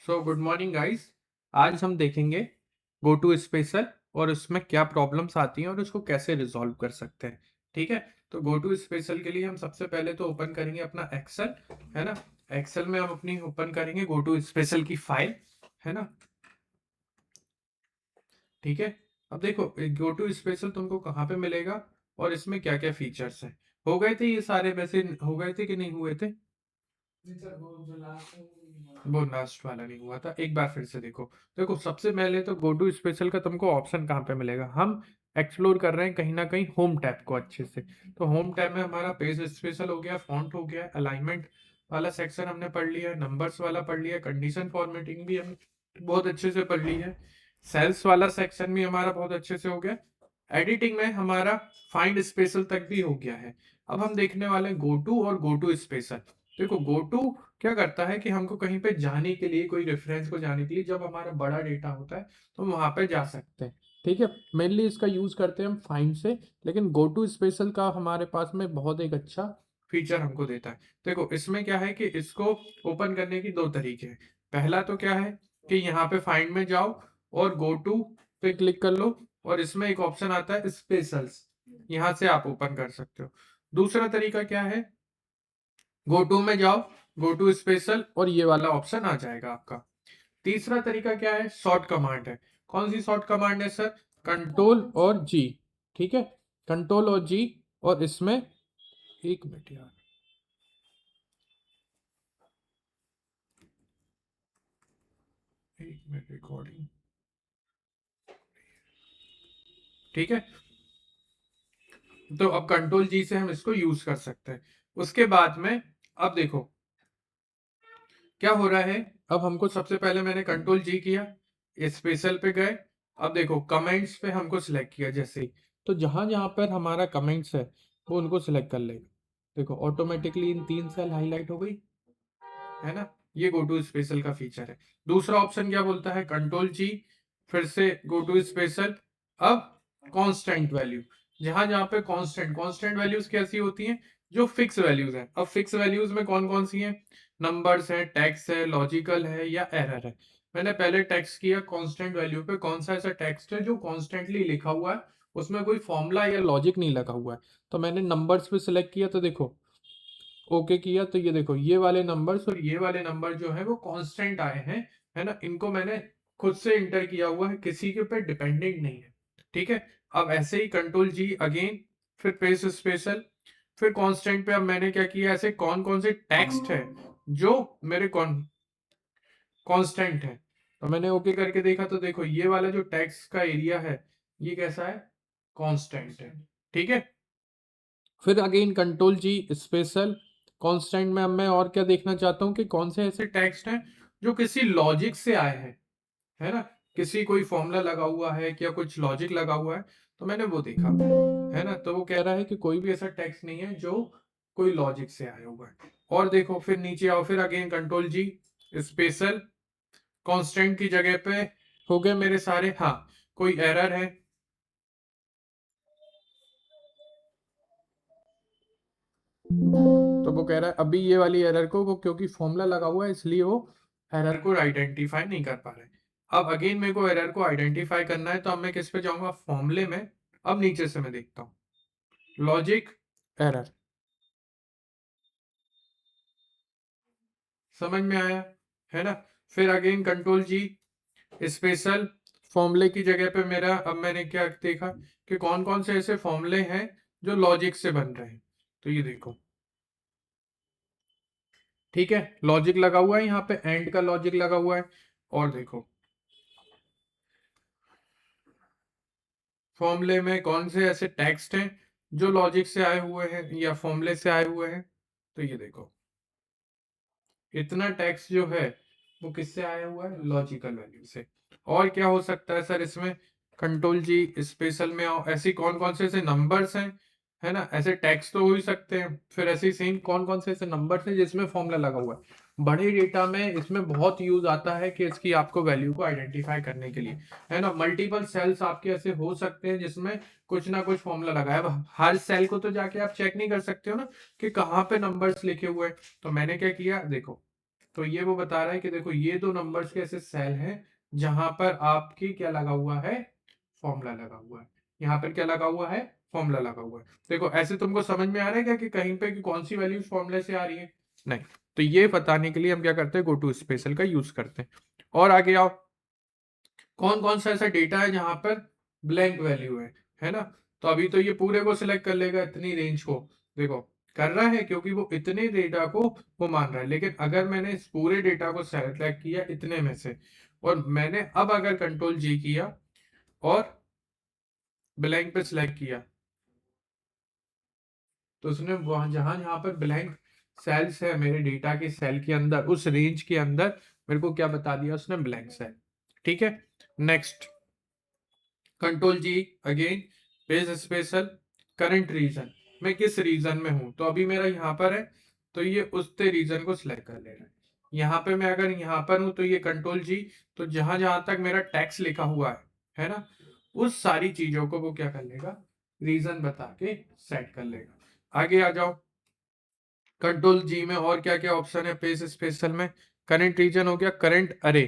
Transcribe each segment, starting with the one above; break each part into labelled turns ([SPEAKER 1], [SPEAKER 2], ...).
[SPEAKER 1] So good morning guys. आज हम देखेंगे गो टू स्पेशल और उसमें क्या प्रॉब्लम्स आती हैं और उसको कैसे रिजॉल्व कर सकते हैं। ठीक है, तो गो टू स्पेशल के लिए हम सबसे पहले तो ओपन करेंगे अपना एक्सेल, है ना। एक्सेल में हम अपनी ओपन करेंगे गो टू स्पेशल की फाइल, है ना। ठीक है, अब देखो गो टू स्पेशल तुमको कहाँ पे मिलेगा और इसमें क्या क्या फीचर्स हैं। हो गए थे ये सारे, वैसे हो गए थे कि नहीं हुए थे? वो लास्ट वाला नहीं हुआ था, एक बार फिर से देखो। देखो सबसे पहले तो गो टू स्पेशल का तुमको ऑप्शन कहाँ पे मिलेगा, हम एक्सप्लोर कर रहे हैं कहीं ना कहीं होम टैब को अच्छे से। तो होम टैब में हमारा पेज स्पेशल हो गया, फॉन्ट हो गया, अलाइनमेंट वाला सेक्शन हमने पढ़ लिया है, नंबर्स वाला पढ़ लिया, कंडीशन फॉर्मेटिंग भी हम बहुत अच्छे से पढ़ ली है, सेल्स वाला सेक्शन भी हमारा बहुत अच्छे से हो गया, एडिटिंग में हमारा फाइंड स्पेशल तक भी हो गया है। अब हम देखने वाले हैं गो टू और गो टू स्पेशल। देखो गो टू क्या करता है कि हमको कहीं पे जाने के लिए, कोई रेफरेंस को जाने के लिए, जब हमारा बड़ा डेटा होता है तो हम वहां पे जा सकते हैं। ठीक है, मेनली इसका यूज करते हैं हम फाइंड से, लेकिन गो टू स्पेशल का हमारे पास में बहुत एक अच्छा फीचर हमको देता है। देखो इसमें क्या है कि इसको ओपन करने की दो तरीके हैं। पहला तो क्या है कि यहाँ पे फाइंड में जाओ और गो टू पे क्लिक कर लो और इसमें एक ऑप्शन आता है स्पेशल्स, यहां से आप ओपन कर सकते हो। दूसरा तरीका क्या है, गो टू में जाओ, गो टू स्पेशल और ये वाला ऑप्शन आ जाएगा आपका। तीसरा तरीका क्या है, शॉर्ट कमांड है। कौन सी शॉर्ट कमांड है सर? कंट्रोल और जी। ठीक है, कंट्रोल और जी। और इसमें एक मिनट यार, एक मिनट रिकॉर्डिंग। ठीक है, तो अब कंट्रोल जी से हम इसको यूज कर सकते हैं। उसके बाद में अब देखो क्या हो रहा है। अब हमको सबसे पहले मैंने कंट्रोल जी किया, स्पेशल पे गए। अब देखो कमेंट्स पे हमको सिलेक्ट किया जैसे ही, तो जहां जहां पर हमारा कमेंट्स है वो उनको सिलेक्ट कर लेगा। देखो ऑटोमेटिकली इन 3 सेल हाईलाइट हो गई, है ना। ये गो टू स्पेशल का फीचर है। दूसरा ऑप्शन क्या बोलता है, कंट्रोल जी, फिर से गो टू स्पेशल। अब कांस्टेंट वैल्यू, जहां जहां पे कांस्टेंट कांस्टेंट वैल्यूज कैसी होती हैं, जो फिक्स वैल्यूज हैं। अब फिक्स वैल्यूज में कौन कौन सी हैं, नंबर्स है, टेक्स्ट है, लॉजिकल है या एरर है। मैंने पहले टेक्स्ट किया कांस्टेंट वैल्यू पे, कौन सा ऐसा टेक्स्ट है जो कॉन्स्टेंटली लिखा हुआ है, उसमें कोई फॉर्मूला या लॉजिक नहीं लगा हुआ है। तो मैंने नंबर्स पे सिलेक्ट किया, तो देखो ओके किया, तो ये देखो ये वाले नंबर्स और ये वाले नंबर जो है वो कांस्टेंट आए हैं, है ना। इनको मैंने खुद से इंटर किया हुआ है, किसी के ऊपर डिपेंडेंट नहीं है। ठीक है, अब ऐसे ही कंट्रोल जी अगेन, फिर पेज स्पेशल, फिर कांस्टेंट पे अब मैंने क्या किया, ऐसे कौन कौन से टेक्स्ट है जो मेरे कांस्टेंट है, तो मैंने ओके करके देखा, तो देखो ये वाला जो टेक्स्ट का एरिया है ये कैसा है, कांस्टेंट है। ठीक है, फिर again control G special, constant में अब मैं और क्या देखना चाहता हूँ कि कौन से ऐसे टेक्स्ट हैं जो किसी लॉजिक से आए हैं, है ना। किसी कोई फॉर्मूला लगा हुआ है क्या, कुछ लॉजिक लगा हुआ है, तो मैंने वो देखा, है ना। तो वो कह रहा है कि कोई भी ऐसा टेक्स्ट नहीं है जो कोई लॉजिक से आया हुआ है। और देखो फिर नीचे आओ, फिर again control G special, constant की जगह पे हो गए मेरे सारे, हाँ कोई एरर है, तो वो कह रहा है अभी ये वाली एरर को, वो क्योंकि फॉर्मूला लगा हुआ है इसलिए वो एरर को आइडेंटिफाई नहीं कर पा रहे। अब अगेन मेरे को एरर को आइडेंटिफाई करना है, तो अब मैं किस पे जाऊंगा, फॉर्मूले में। अब नीचे से मैं देखता हूँ लॉजिक एरर, समझ में आया, है ना। फिर अगेन कंट्रोल जी स्पेशल, फॉर्मूले की जगह पे मेरा, अब मैंने क्या देखा कि कौन कौन से ऐसे फॉर्मूले हैं जो लॉजिक से बन रहे हैं, तो ये देखो। ठीक है, लॉजिक लगा हुआ है यहाँ पे, एंड का लॉजिक लगा हुआ है। और देखो फॉर्मूले में कौन से ऐसे टेक्स्ट हैं जो लॉजिक से आए हुए हैं या फॉर्मूले से आए हुए हैं, तो ये देखो इतना टेक्स्ट जो है वो किससे आया हुआ है, लॉजिकल वैल्यू से। और क्या हो सकता है सर इसमें, कंट्रोल जी स्पेशल में आओ, ऐसी कौन कौन से ऐसे नंबर्स हैं, है ना। ऐसे टेक्स्ट तो हो ही सकते हैं, फिर ऐसे सेम कौन कौन से ऐसे नंबर्स हैं जिसमें फॉर्मूला लगा हुआ है। बड़े डेटा में इसमें बहुत यूज आता है कि इसकी आपको वैल्यू को आइडेंटिफाई करने के लिए, है ना। मल्टीपल सेल्स आपके ऐसे हो सकते हैं जिसमें कुछ ना कुछ फॉर्मूला लगा है। अब हर सेल को तो जाके आप चेक नहीं कर सकते हो ना कि कहाँ पे नंबर्स लिखे हुए हैं। तो मैंने क्या किया, देखो तो ये वो बता रहा है कि देखो ये दो नंबर्स के ऐसे सेल हैं जहां पर आपकी क्या लगा हुआ है, फॉर्मूला लगा हुआ है। यहाँ पर क्या लगा हुआ है, फॉर्मूला लगा हुआ है। देखो ऐसे तुमको समझ में आ रहा है क्या कि कहीं पे कि कौन सी वैल्यू फॉर्मूले से आ रही है? नहीं। तो ये बताने के लिए हम क्या करते हैं, गो टू स्पेशल का यूज करते हैं। और आगे आओ, कौन कौन सा ऐसा डेटा है जहां पर ब्लैंक वैल्यू है ना? तो अभी तो ये पूरे को सिलेक्ट कर लेगा, इतनी रेंज को। देखो कर रहा है क्योंकि वो इतने डेटा को वो मान रहा है। लेकिन अगर मैंने इस पूरे डेटा को सेलेक्ट किया इतने में से, और मैंने अब अगर कंट्रोल जी किया और ब्लैंक पे सिलेक्ट किया, तो उसने वहां जहां जहां पर ब्लैंक सेल्स है मेरे डेटा के सेल के अंदर, उस रेंज के अंदर मेरे को क्या बता दिया उसने, ब्लैंक सेल। ठीक है, next control G again, page special, current region, मैं किस रीजन में हूं। तो अभी मेरा यहाँ पर है, तो ये उसते रीजन को सिलेक्ट कर ले रहा है। यहाँ पे मैं अगर यहाँ पर हूं तो ये कंट्रोल जी, तो जहां जहां तक मेरा टैक्स लिखा हुआ है ना, उस सारी चीजों को वो क्या कर लेगा, रीजन बता के सेट कर लेगा। आगे आ जाओ, कंट्रोल जी में और क्या क्या ऑप्शन है पेज स्पेशल में। करंट रीजन हो गया, करंट अरे,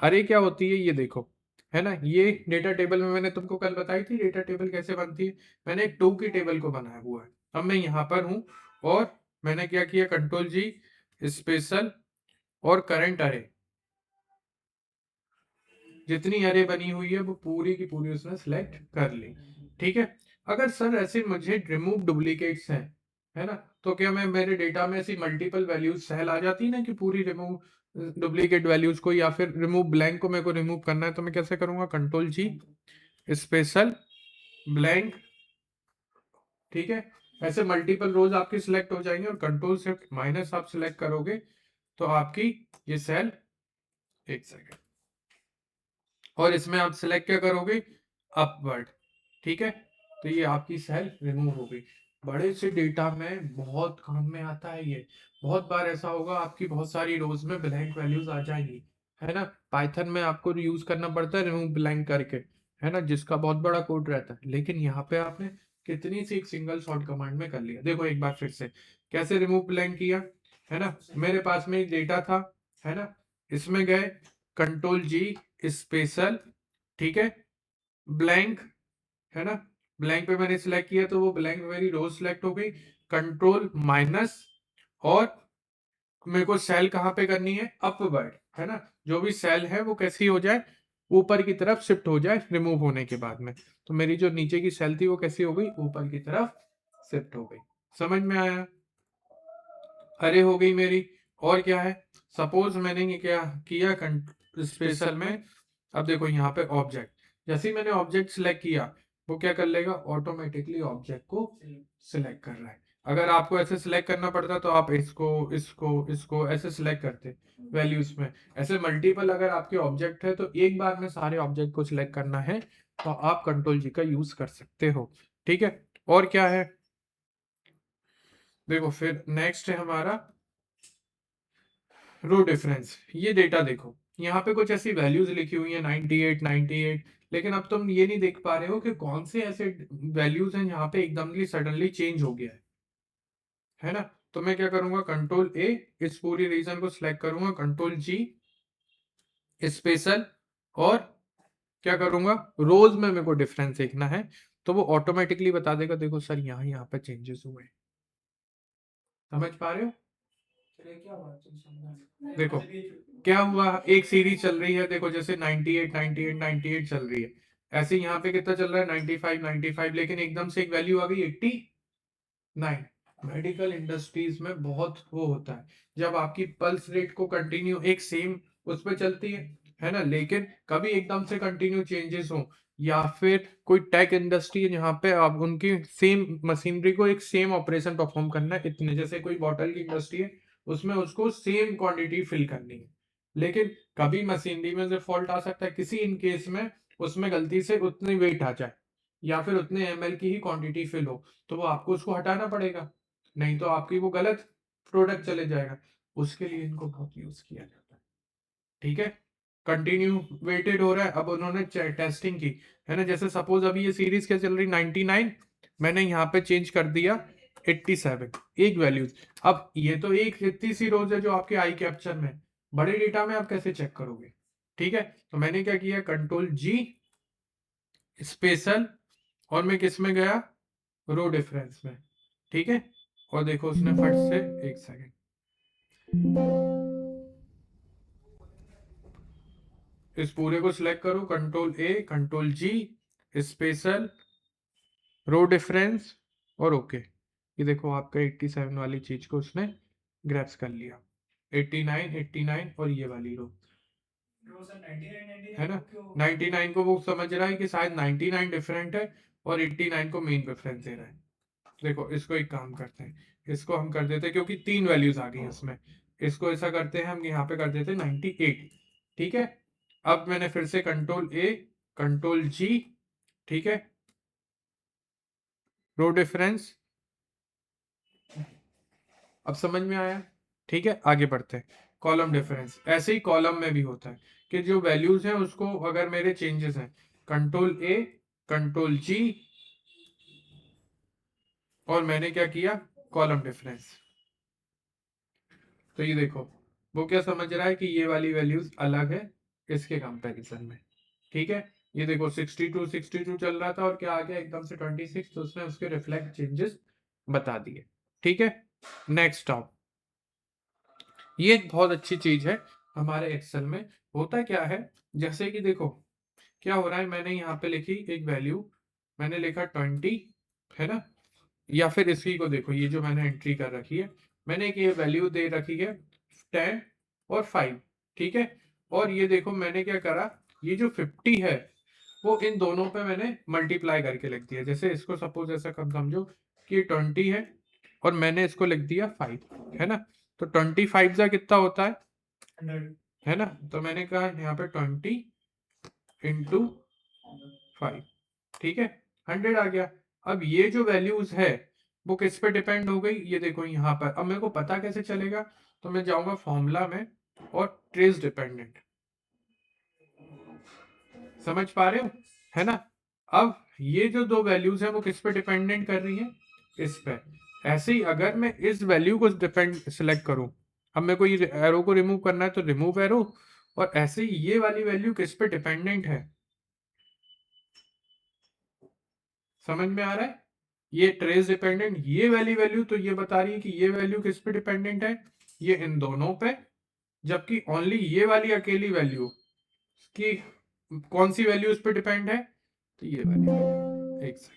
[SPEAKER 1] अरे क्या होती है ये देखो, है ना, ये डेटा टेबल में मैंने तुमको कल बताई थी डेटा टेबल कैसे बनती है। मैंने एक टू की टेबल को बनाया हुआ है। अब मैं यहाँ पर हूं और मैंने क्या किया, कंट्रोल जी स्पेशल और करंट अरे, जितनी अरे बनी हुई है वो पूरी की पूरी उसने सिलेक्ट कर ली। ठीक है, अगर सर ऐसे मुझे रिमूव डुप्लीकेट्स हैं, है ना, तो क्या मैं मेरे डेटा में ऐसी मल्टीपल वैल्यूज सेल आ जाती है ना कि पूरी रिमूव डुप्लीकेट वैल्यूज को, या फिर रिमूव ब्लैंक को मेरे को रिमूव करना है, तो मैं कैसे करूंगा, कंट्रोल जी स्पेशल ब्लैंक। ठीक है, ऐसे मल्टीपल रोज आपकी सिलेक्ट हो जाएंगे और कंट्रोल शिफ्ट माइनस आप सिलेक्ट करोगे तो आपकी ये सेल, एक सेकेंड, और इसमें आप सिलेक्ट क्या करोगे, अपवर्ड। ठीक है, तो ये आपकी सेल रिमूव हो गई। बड़े से डेटा में बहुत काम में आता है ये। बहुत बार ऐसा होगा आपकी बहुत सारी रोज में ब्लैंक वैल्यूज आ जाएंगी, है ना। पाइथन में आपको यूज करना पड़ता है रिमूव ब्लैंक करके, है ना, जिसका बहुत बड़ा कोड रहता है। लेकिन यहाँ पे आपने कितनी सी एक सिंगल शॉर्ट कमांड में कर लिया। देखो एक बार फिर से कैसे रिमूव ब्लैंक किया, है ना, मेरे पास में एक डेटा था, है ना, इसमें गए कंट्रोल जी स्पेशल, ठीक है, ब्लैंक, है ना, ब्लैंक पे मैंने सिलेक्ट किया तो वो ब्लैंक मेरी रो सिलेक्ट हो गई, कंट्रोल माइनस, और मेरे को सेल कहाँ पे करनी है, अपवर्ड, है ना, जो भी सेल है वो कैसी हो जाए, ऊपर की तरफ शिफ्ट हो जाए रिमूव होने के बाद में। तो मेरी जो नीचे की सेल थी वो कैसी हो गई, ऊपर की तरफ शिफ्ट हो गई। समझ में आया, अरे हो गई मेरी। और क्या है, सपोज मैंने ये क्या किया स्पेशल में, अब देखो यहाँ पे ऑब्जेक्ट, जैसे ही मैंने ऑब्जेक्ट सिलेक्ट किया वो क्या कर लेगा, ऑटोमेटिकली ऑब्जेक्ट को सिलेक्ट कर रहा है। अगर आपको ऐसे सिलेक्ट करना पड़ता तो आप इसको इसको इसको ऐसे सिलेक्ट करते वैल्यूज में। ऐसे मल्टीपल अगर आपके ऑब्जेक्ट है तो एक बार में सारे ऑब्जेक्ट को सिलेक्ट करना है तो आप कंट्रोल जी का यूज कर सकते हो। ठीक है, और क्या है, देखो फिर नेक्स्ट है हमारा रो डिफरेंस। ये डेटा देखो यहाँ पे कुछ ऐसी वैल्यूज लिखी हुई है 98 98, लेकिन अब तुम ये नहीं देख पा रहे हो कि कौन से ऐसे वैल्यूज हैं यहाँ पे एकदम सडनली चेंज हो गया है ना। तो मैं क्या करूंगा, कंट्रोल ए, इस पूरी रीजन को सिलेक्ट करूंगा, कंट्रोल जी स्पेशल, और क्या करूंगा, रोज में मेरे को डिफरेंस देखना है तो वो ऑटोमेटिकली बता देगा। देखो सर यहाँ पे चेंजेस हुए, समझ पा रहे हो। देखो क्या हुआ, एक सीरीज चल रही है, देखो जैसे 98 98 98 चल रही है, ऐसे यहाँ पे कितना चल रहा है 95 95, लेकिन एकदम से एक वैल्यू आ गई 89। मेडिकल इंडस्ट्रीज में बहुत वो होता है जब आपकी पल्स रेट को कंटिन्यू एक सेम उस पर चलती है ना, लेकिन कभी एकदम से कंटिन्यू चेंजेस हो, या फिर कोई टेक इंडस्ट्री है जहाँ पे आप उनकी सेम मशीनरी को एक सेम ऑपरेशन परफॉर्म करना है इतने, जैसे कोई बॉटल की इंडस्ट्री है उसमें उसको सेम क्वांटिटी फिल करनी है, लेकिन कभी मशीनरी में से फॉल्ट आ सकता है, किसी इन केस में उसमें गलती से उतनी वेट आ जाए या फिर उतने एमएल की ही क्वांटिटी फिल हो, तो वो आपको उसको हटाना पड़ेगा, नहीं तो आपकी वो गलत प्रोडक्ट चले जाएगा। उसके लिए इनको बहुत यूज किया जाता है। ठीक है, कंटिन्यू वेटेड हो रहा है, अब उन्होंने टेस्टिंग की, है ना, जैसे सपोज अभी ये सीरीज क्या चल रही 99, मैंने यहाँ पे चेंज कर दिया 87 एक वैल्यूज। अब ये तो एक इतनी सी रोज है जो आपके आई कैप्चर में, बड़े डेटा में आप कैसे चेक करोगे? ठीक है, तो मैंने क्या किया, कंट्रोल जी स्पेशल, और मैं किस में गया, रो डिफरेंस में। ठीक है, और देखो उसने फट से, एक सेकेंड, इस पूरे को सिलेक्ट करो, control A control G special row difference और ओके। ये देखो आपका 87 वाली चीज को उसने ग्रैप्स कर लिया, 89 89 और ये वाली रो है ना। 99 को वो समझ रहा है कि शायद 99 डिफरेंट है और 89 को मेन रेफरेंस दे रहा है। देखो इसको एक काम करते हैं, इसको हम कर देते हैं क्योंकि 3 वैल्यूज आ गई हैं इसमें, इसको ऐसा करते हैं हम यहाँ पे कर देते हैं 98। ठीक है, अब मैंने फिर से कंट्रोल ए कंट्रोल जी, ठीक है, रो डिफरेंस, अब समझ में आया? ठीक है, आगे बढ़ते हैं। कॉलम डिफरेंस, ऐसे ही कॉलम में भी होता है कि जो वैल्यूज हैं उसको अगर मेरे चेंजेस हैं, कंट्रोल ए कंट्रोल जी, और मैंने क्या किया, कॉलम डिफरेंस। तो ये देखो वो क्या समझ रहा है कि ये वाली वैल्यूज अलग है इसके कंपैरिजन में। ठीक है, ये देखो 62 चल रहा था और क्या आ गया एकदम से 26, तो उसने उसके रिफ्लेक्ट चेंजेस बता दिए। ठीक है, नेक्स्ट ऑप, ये एक बहुत अच्छी चीज है हमारे एक्सेल में। होता क्या है, जैसे कि देखो क्या हो रहा है, मैंने यहाँ पे लिखी एक वैल्यू, मैंने लिखा 20, है ना, या फिर इसी को देखो, ये जो मैंने एंट्री कर रखी है, मैंने एक ये वैल्यू दे रखी है 10 और 5। ठीक है, और ये देखो मैंने क्या करा, ये जो 50 है वो इन दोनों पे मैंने मल्टीप्लाई करके लिख दिया। जैसे इसको सपोज ऐसा कम समझो कि 20 है और मैंने इसको लिख दिया 5, है ना, तो 25 का कितना होता है 100, है ना, तो मैंने कहा यहाँ पे 20 इंटू 5, ठीक है, 100 आ गया। अब ये जो वैल्यूज है वो किस पे डिपेंड हो गई, ये देखो यहाँ पर। अब मेरे को पता कैसे चलेगा, तो मैं जाऊंगा फॉर्मूला में और ट्रेस डिपेंडेंट, समझ पा रहे हो, है ना। अब ये जो दो वैल्यूज है वो किस पे डिपेंडेंट कर रही है, इस पे। ऐसे ही अगर मैं इस वैल्यू को डिपेंड सिलेक्ट करूं, अब मेरे को ये एरो को रिमूव करना है तो रिमूव एरो, और ऐसे ही ये वाली वैल्यू किस पे डिपेंडेंट है, समझ में आ रहा है, ये ट्रेस डिपेंडेंट, ये वाली वैल्यू तो ये बता रही है कि ये वैल्यू किस पे डिपेंडेंट है, ये इन दोनों पे, जबकि ओनली ये वाली अकेली वैल्यू की कौन सी वैल्यू इस पे डिपेंड है, तो ये वाली, एक सेकंड,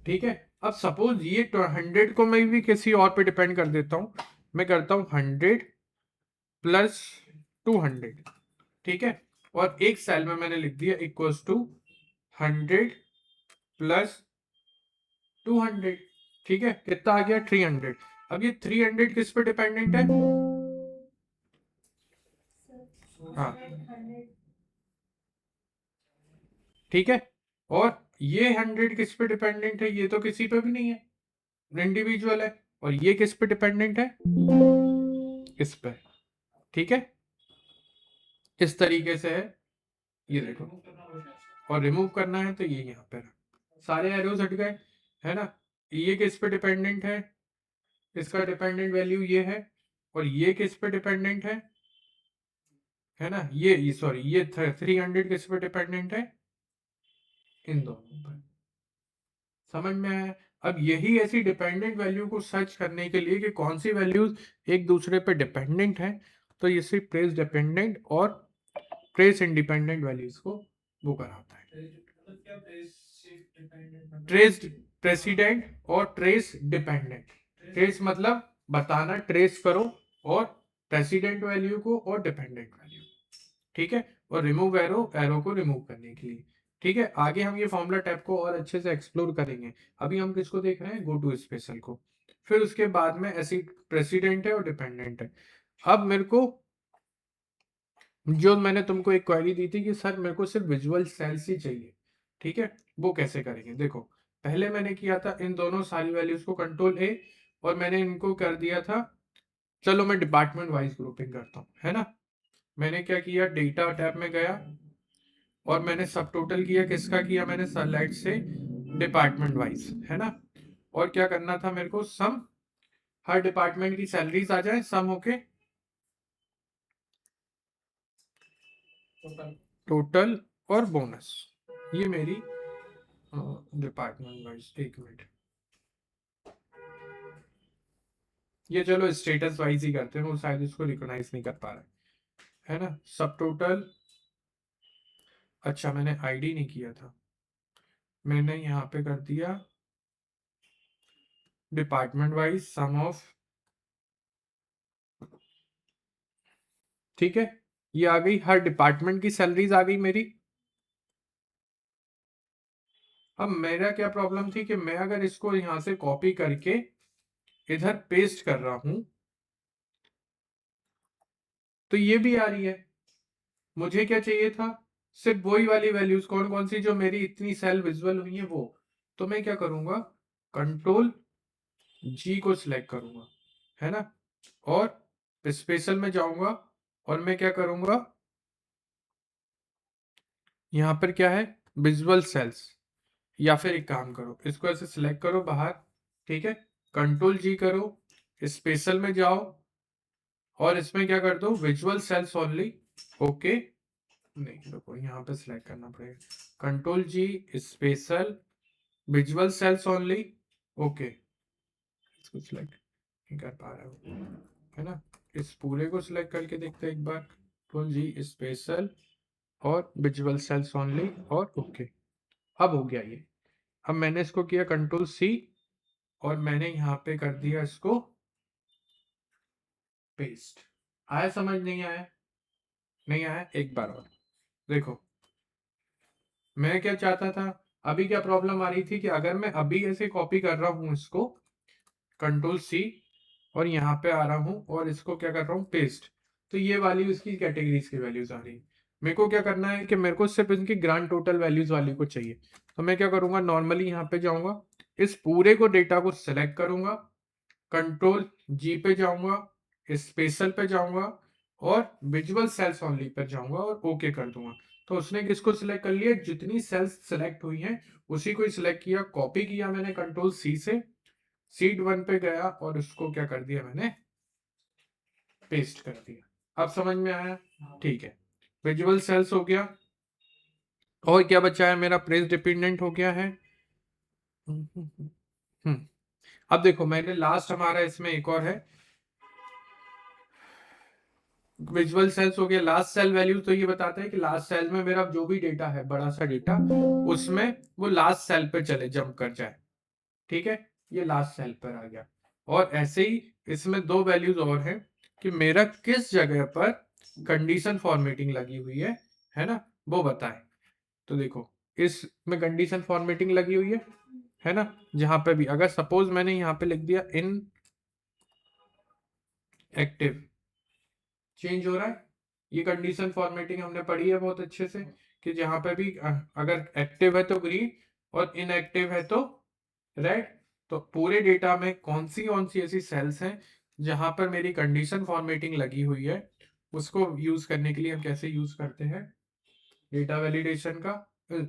[SPEAKER 1] ठीक है। अब सपोज ये 100 को मैं भी किसी और पे डिपेंड कर देता हूं, मैं करता हूं 100 प्लस 200, ठीक है, और एक सेल में मैंने लिख दिया इक्वल्स टू 100 प्लस 200, ठीक है, कितना आ गया 300। अब ये 300 किस पे डिपेंडेंट है, हाँ, ठीक है, और ये 100 किस पे डिपेंडेंट है, ये तो किसी पे भी नहीं है, इंडिविजुअल है, और ये किस पे डिपेंडेंट है, इस पे, ठीक है, इस तरीके से है, ये देखो, और रिमूव करना है तो ये यहाँ पे सारे एरोज हट गए, है ना। ये किस पे डिपेंडेंट है, इसका डिपेंडेंट वैल्यू ये है, और ये किस पे डिपेंडेंट है ना, ये सॉरी ये 300 किस पे डिपेंडेंट है, इन दोनों पर, समझ में आया। अब यही ऐसी डिपेंडेंट वैल्यू को सर्च करने के लिए कि कौन सी वैल्यूज एक दूसरे पे डिपेंडेंट है, तो ये सिर्फ ट्रेस डिपेंडेंट और ट्रेस इंडिपेंडेंट वैल्यूज को वो कराता है, ट्रेस प्रेसिडेंट और ट्रेस डिपेंडेंट। ट्रेस मतलब बताना, ट्रेस करो, और प्रेसिडेंट वैल्यू को और डिपेंडेंट वैल्यू, ठीक है, और रिमूव एरो, एरो को रिमूव करने के लिए। ठीक है, आगे हम ये फॉर्मूला टैब को और अच्छे से एक्सप्लोर करेंगे। अभी हम किसको देख रहे हैं, गो टू स्पेशल को, फिर उसके बाद में ऐसी प्रेसिडेंट है और डिपेंडेंट है। अब मेरे को जो मैंने तुमको एक क्वेरी दी थी कि सर मेरे को सिर्फ विजुअल सेल्स ही चाहिए, ठीक है, वो कैसे करेंगे, देखो पहले मैंने किया था इन दोनों सारी वैल्यूज को कंट्रोल ए, और मैंने इनको कर दिया था, चलो मैं डिपार्टमेंट वाइज ग्रुपिंग करता हूँ, है ना। मैंने क्या किया, डेटा टैब में गया और मैंने सब टोटल किया, किसका किया, मैंने सेलेक्ट से डिपार्टमेंट वाइज, है ना। और क्या करना था मेरे को, सम, हर डिपार्टमेंट की सैलरीज आ जाए सम होके, टोटल और बोनस, ये मेरी डिपार्टमेंट वाइज। एक मिनट, ये चलो स्टेटस वाइज ही करते हैं, वो शायद इसको रिकॉग्नाइज नहीं कर पा रहे, है ना। सब टोटल, अच्छा मैंने आईडी नहीं किया था, मैंने यहाँ पे कर दिया डिपार्टमेंट वाइज सम ऑफ, ठीक है। ये आ गई, हर डिपार्टमेंट की सैलरीज आ गई मेरी। अब मेरा क्या प्रॉब्लम थी कि मैं अगर इसको यहां से कॉपी करके इधर पेस्ट कर रहा हूं तो ये भी आ रही है। मुझे क्या चाहिए था, सिर्फ वही वाली वैल्यूज, कौन कौन सी जो मेरी इतनी सेल विजुअल हुई है वो। तो मैं क्या करूंगा, कंट्रोल जी को सिलेक्ट करूंगा, है ना, और स्पेशल में जाऊंगा और मैं क्या करूंगा, यहां पर क्या है, विजुअल सेल्स, या फिर एक काम करो, इसको ऐसे सिलेक्ट करो बाहर, ठीक है, कंट्रोल जी करो, स्पेशल में जाओ और इसमें क्या कर दो, विजुअल सेल्स ओनली, ओके। नहीं देखो, यहाँ पे सिलेक्ट करना पड़ेगा, control G special visual cells only, okay. इसको सिलेक्ट नहीं कर पा रहा हूँ, है ना। इस पूरे को सिलेक्ट करके देखते हैं एक बार, कंट्रोल जी स्पेशल और विजुअल सेल्स ओनली और ओके। अब हो गया ये। अब मैंने इसको किया कंट्रोल सी और मैंने यहाँ पे कर दिया इसको पेस्ट। आया समझ, नहीं आया, नहीं आया, एक बार और देखो। मैं क्या चाहता था, अभी क्या प्रॉब्लम आ रही थी कि अगर मैं अभी ऐसे कॉपी कर रहा हूं इसको, कंट्रोल सी, और यहाँ पे आ रहा हूं और इसको क्या कर रहा हूँ पेस्ट, तो ये वाली उसकी कैटेगरीज की वैल्यूज आ रही। मेरे को क्या करना है कि मेरे को सिर्फ इनकी ग्रांड टोटल वैल्यूज वाली को चाहिए। तो मैं क्या करूंगा, नॉर्मली यहाँ पे जाऊंगा, इस पूरे को डेटा को सिलेक्ट करूंगा, कंट्रोल जी पे जाऊंगा, स्पेशल पे जाऊंगा और विजुअल सेल्स ओनली पे जाऊंगा और ओके कर दूंगा। तो उसने किसको सिलेक्ट कर लिया, जितनी सेल्स सिलेक्ट हुई हैं उसी को ही सिलेक्ट किया, कॉपी किया मैंने कंट्रोल सी से, सीट 1 पे गया और उसको क्या कर दिया मैंने, पेस्ट कर दिया। अब समझ में आया, ठीक है। विजुअल सेल्स हो गया, और क्या बचा है मेरा, प्लेस डिपेंडेंट हो गया है। हम्म। अब देखो मैंने लास्ट हमारा इसमें एक और है, विजुअल सेल्स हो गया, लास्ट सेल वैल्यू, तो ये बताता है कि लास्ट सेल में मेरा जो भी डेटा है, बड़ा सा डेटा, उसमें वो लास्ट सेल पे चले, जंप कर जाए, ठीक है। ये लास्ट सेल पर आ गया। और ऐसे ही इसमें दो वैल्यूज और हैं कि मेरा किस जगह पर कंडीशन फॉर्मेटिंग लगी हुई है ना, वो बताए। तो देखो इसमें कंडीशन फॉर्मेटिंग लगी हुई है ना, जहां पे भी अगर सपोज मैंने यहाँ पे लिख दिया इन एक्टिव, चेंज हो रहा है। ये कंडीशन फॉर्मेटिंग हमने पढ़ी है बहुत अच्छे से, कि जहां पे भी अगर एक्टिव है तो ग्रीन और इनएक्टिव है तो रेड। तो पूरे डेटा में कौन सी ऐसी सेल्स हैं जहां पर मेरी कंडीशन फॉर्मेटिंग लगी हुई है, उसको यूज करने के लिए हम कैसे यूज करते हैं, डेटा वैलिडेशन का,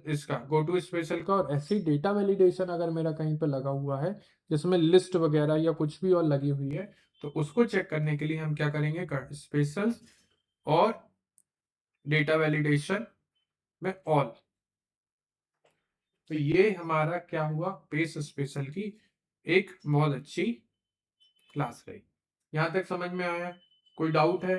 [SPEAKER 1] इसका गो टू स्पेशल का। और ऐसी डेटा वैलिडेशन अगर मेरा कहीं पर लगा हुआ है जिसमें लिस्ट वगैरह या कुछ भी और लगी हुई है, तो उसको चेक करने के लिए हम क्या करेंगे, स्पेशल और डेटा वैलिडेशन में ऑल। तो ये हमारा क्या हुआ, पेज स्पेशल की एक बहुत अच्छी क्लास रही। यहां तक समझ में आया, कोई डाउट है?